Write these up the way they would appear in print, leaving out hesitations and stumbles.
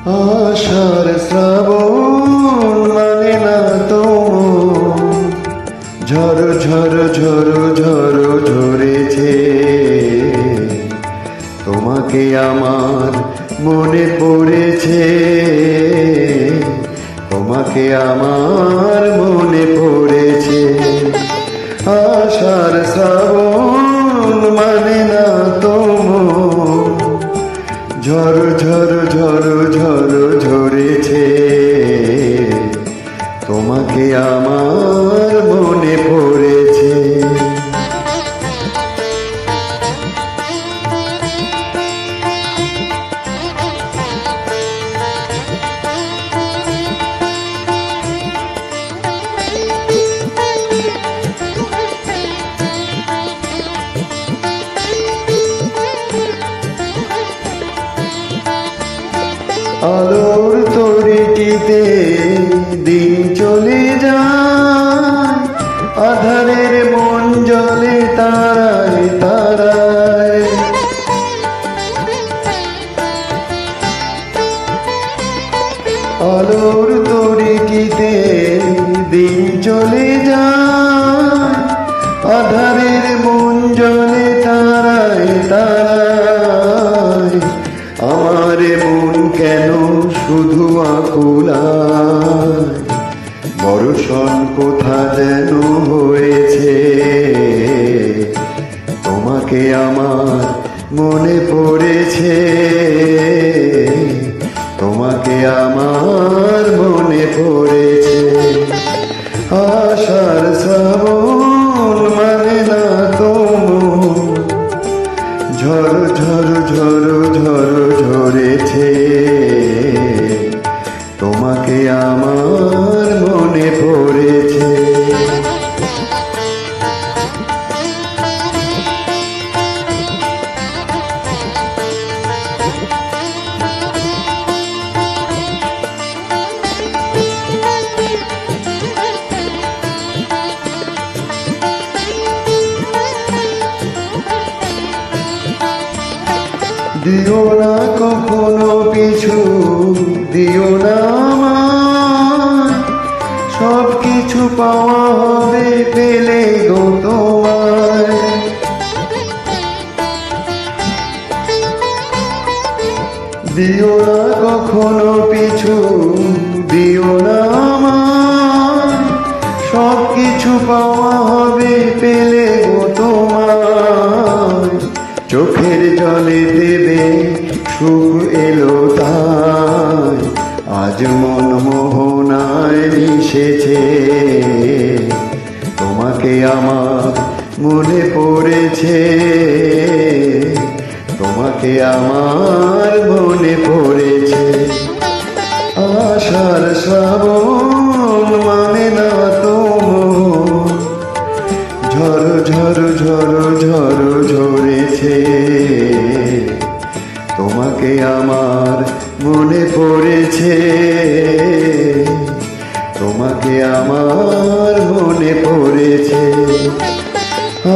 আষাঢ় শ্রাবণ মানে না তো ঝড় ঝড় ঝড় ঝড় ঝরেছে। তোমাকে আমার মনে পড়েছে, তোমাকে আমার মনে পড়েছে। আষাঢ় শ্রাবণ মানে না তো ঝড় ঝড় ঝড় ঝড় ঝরেছে। তোমাকে আমার মনে পড়েছে। আলোর তরিটিতে দিন চলে যায়, আধারের মন জ্বলে তারায় তারায়। আলোর তরিটিতে দিন চলে যায়, আধারের মন জ্বলে তারায় তারায়। আমার মন কেন শুধু আকুলায়, বর্ষণ কোথা যেন হয়েছে। তোমাকে আমার মনে পড়েছে, তোমাকে আমার মনে পড়েছে। আষাঢ় শ্রাবণ মানে না তো ঝড় ঝড় ঝড় ঝড় ঝরেছে। তোমাকে আমার মনে পড়েছে। দিও না কখনো পিছু, দিও না আমায়, সব কিছু পাওয়া হবে পেলে গো তোমায়। দিও না কখনো পিছু, দিও না আমায়, সব কিছু পাওয়া হবে পেলে গো তোমায়। চোখের জলে দেবে সুখ এলো তাই, আজ মন মোহনায় মিশেছে। তোমাকে আমার মনে পড়েছে, তোমাকে আমার মনে পড়েছে। আষাঢ় শ্রাবণ মানে না তো ঝড় ঝড় ঝড় ঝড় ঝরেছে। তোমাকে আমার মনে পড়েছে, তোমাকে আমার মনে পড়েছে।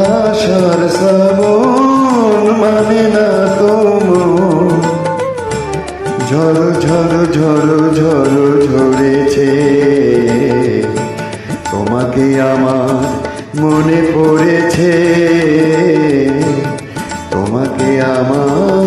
আষাঢ় শ্রাবণ মানে না তো ঝড় ঝড় ঝড় ঝড় ঝরেছে। তোমাকে আমার মনে পড়েছে, তোমাকে আমার